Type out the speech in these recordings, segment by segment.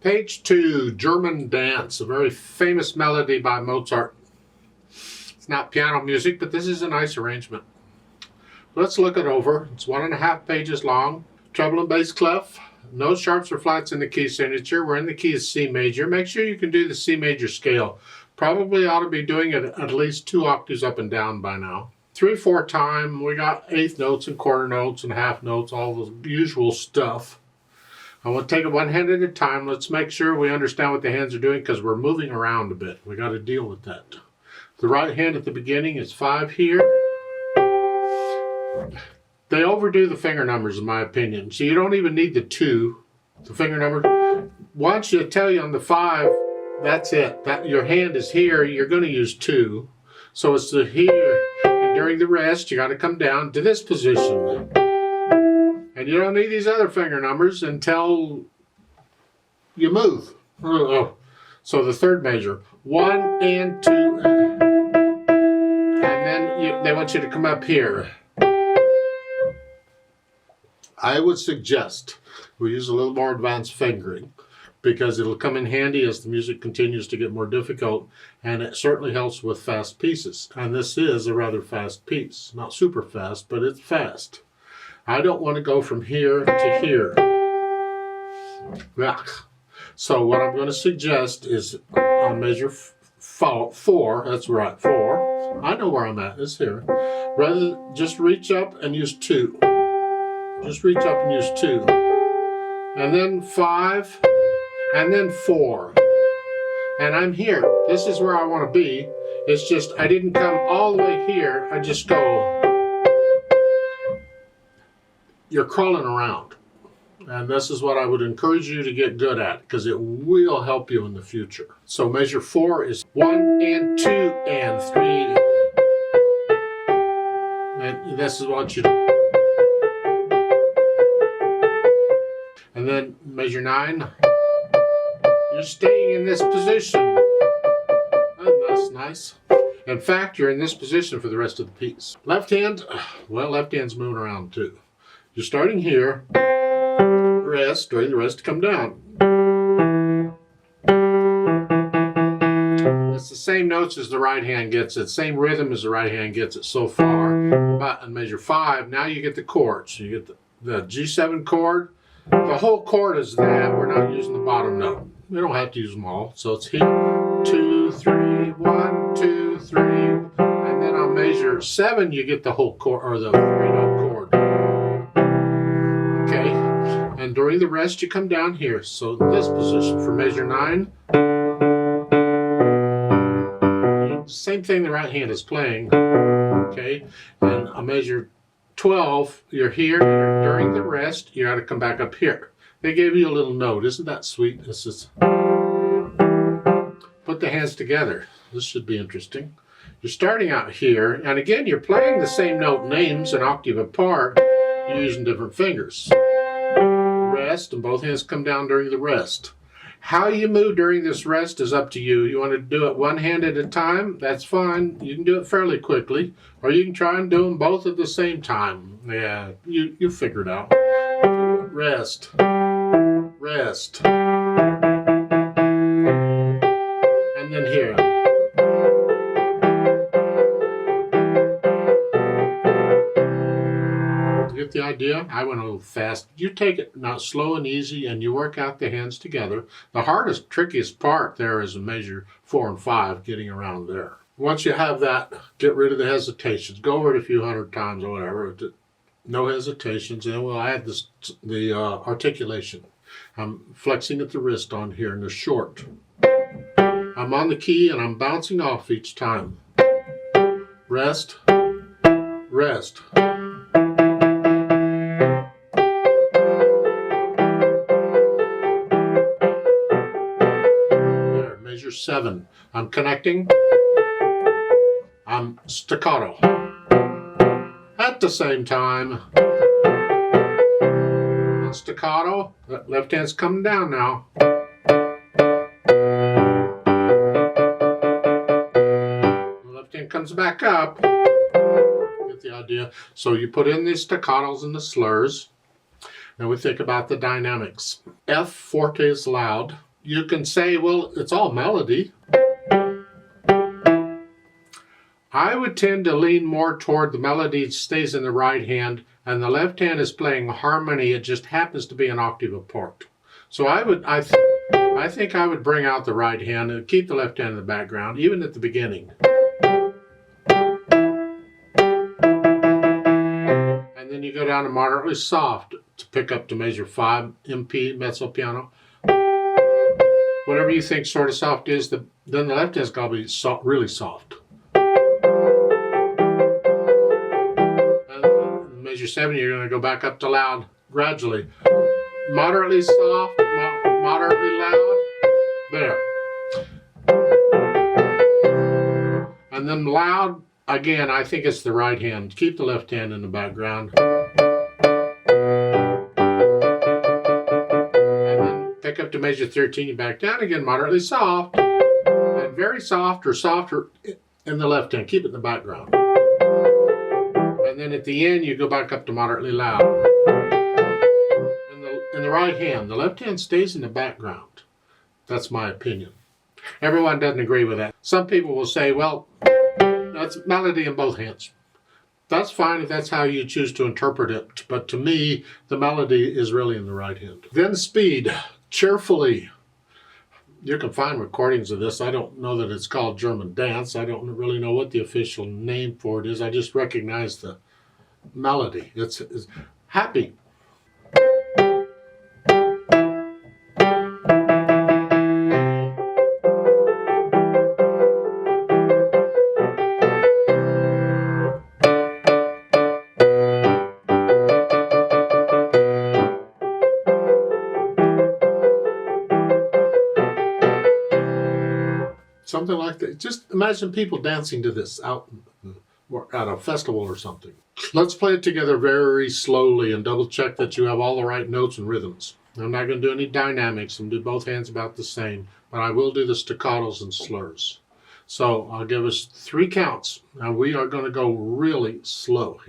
Page 2, German Dance, a very famous melody by Mozart. It's not piano music, but this is a nice arrangement. Let's look it over. It's 1.5 pages long. Treble and bass clef. No sharps or flats in the key signature. We're in the key of C major. Make sure you can do the C major scale. Probably ought to be doing it at least 2 octaves up and down by now. 3/4 time. We got eighth notes and quarter notes and half notes, all the usual stuff. I want to take it one hand at a time. Let's make sure we understand what the hands are doing because we're moving around a bit. We got to deal with that. The right hand at the beginning is 5 here. They overdo the finger numbers in my opinion. So you don't even need the 2, the finger number. Once you tell you on the 5, that's it. That your hand is here, you're going to use 2. So it's the here. And during the rest, you got to come down to this position. And you don't need these other finger numbers until you move. So the third measure, 1 and 2. And then they want you to come up here. I would suggest we use a little more advanced fingering because it'll come in handy as the music continues to get more difficult, and it certainly helps with fast pieces. And this is a rather fast piece. Not super fast, but it's fast. I don't want to go from here to here. So what I'm going to suggest is on measure 4, that's right, 4. I know where I'm at, it's here. Rather just reach up and use 2. Just reach up and use 2. And then 5, and then 4. And I'm here. This is where I want to be. It's just I didn't come all the way here. I just go. You're crawling around. And this is what I would encourage you to get good at because it will help you in the future. So measure 4 is 1 and 2 and 3. And this is what you do. And then measure 9. You're staying in this position. Oh, that's nice. In fact, you're in this position for the rest of the piece. Left hand, well, left hand's moving around too. You're starting here, rest, during the rest to come down. It's the same notes as the right hand gets it, same rhythm as the right hand gets it so far. But in measure 5, now you get the chords. You get the G7 chord. The whole chord is that. We're not using the bottom note. We don't have to use them all. So it's here, 2, 3, 1, 2, 3. And then on measure 7, you get the whole chord, or the 3-note chord. Okay. And during the rest, you come down here. So this position for measure 9. Same thing the right hand is playing. Okay. And on measure 12, you're here, and during the rest, you got to come back up here. They gave you a little note. Isn't that sweet? This is put the hands together. This should be interesting. You're starting out here, and again, you're playing the same note names an octave apart. You're using different fingers. Rest, and both hands come down during the rest. How you move during this rest is up to you. You want to do it one hand at a time? That's fine. You can do it fairly quickly. Or you can try and do them both at the same time. Yeah, you figure it out. Rest. Rest. And then here. Get the idea? I went a little fast. You take it now slow and easy and you work out the hands together. The hardest, trickiest part there is in measure 4 and 5, getting around there. Once you have that, get rid of the hesitations. Go over it a few hundred times or whatever. No hesitations. And we'll add the articulation. I'm flexing at the wrist on here in the short. I'm on the key and I'm bouncing off each time. Rest. Rest. Measure 7. I'm connecting. I'm staccato. At the same time. And staccato. Left hand's coming down now. The left hand comes back up. Get the idea. So you put in the staccatos and the slurs. Now we think about the dynamics. F forte is loud. you can say, well, it's all melody. I would tend to lean more toward the melody stays in the right hand and the left hand is playing harmony. It just happens to be an octave apart. So I think I would bring out the right hand and keep the left hand in the background, even at the beginning. And then you go down to moderately soft to pick up to measure 5 MP mezzo piano. Whatever you think sort of soft is, then the left hand's got to be really soft. And measure 7, you're going to go back up to loud gradually. Moderately soft, moderately loud. There. And then loud, again, I think it's the right hand. Keep the left hand in the background. And then pick up to measure 13, you back down again, moderately soft. And very soft or softer in the left hand. Keep it in the background. And then at the end, you go back up to moderately loud. In the right hand, the left hand stays in the background. That's my opinion. Everyone doesn't agree with that. Some people will say, well, that's melody in both hands. That's fine if that's how you choose to interpret it. But to me, the melody is really in the right hand. Then speed, cheerfully. You can find recordings of this. I don't know that it's called German dance. I don't really know what the official name for it is. I just recognize the melody. It's happy. Something like that. Just imagine people dancing to this out at a festival or something. Let's play it together very slowly and double check that you have all the right notes and rhythms. I'm not going to do any dynamics and do both hands about the same, but I will do the staccatos and slurs. So I'll give us 3 counts. Now we are going to go really slow.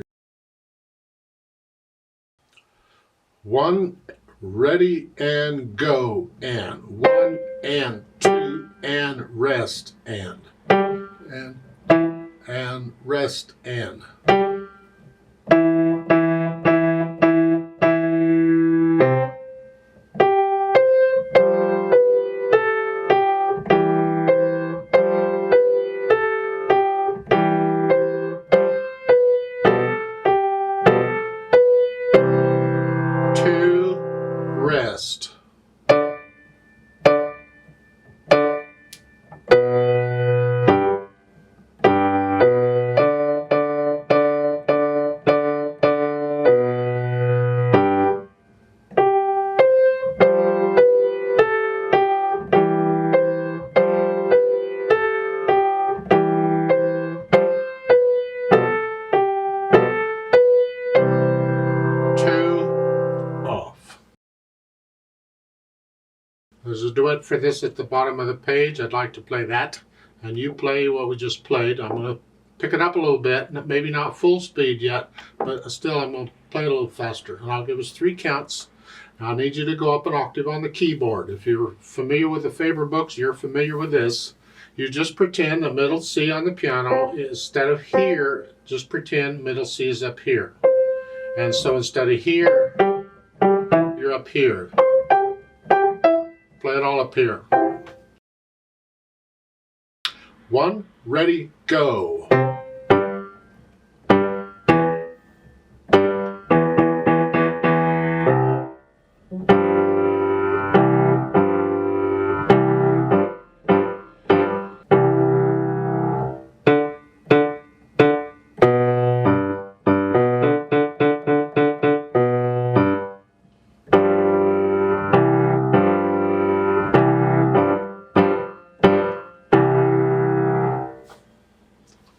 1, ready and go, and 1 and 2 and rest and rest and. Rest. There's a duet for this at the bottom of the page. I'd like to play that. And you play what we just played. I'm going to pick it up a little bit. Maybe not full speed yet, but still I'm going to play a little faster. And I'll give us 3 counts. Now I need you to go up an octave on the keyboard. If you're familiar with the Faber books, you're familiar with this. You just pretend the middle C on the piano, instead of here, just pretend middle C is up here. And so instead of here, you're up here. Play it all up here. 1, ready, go.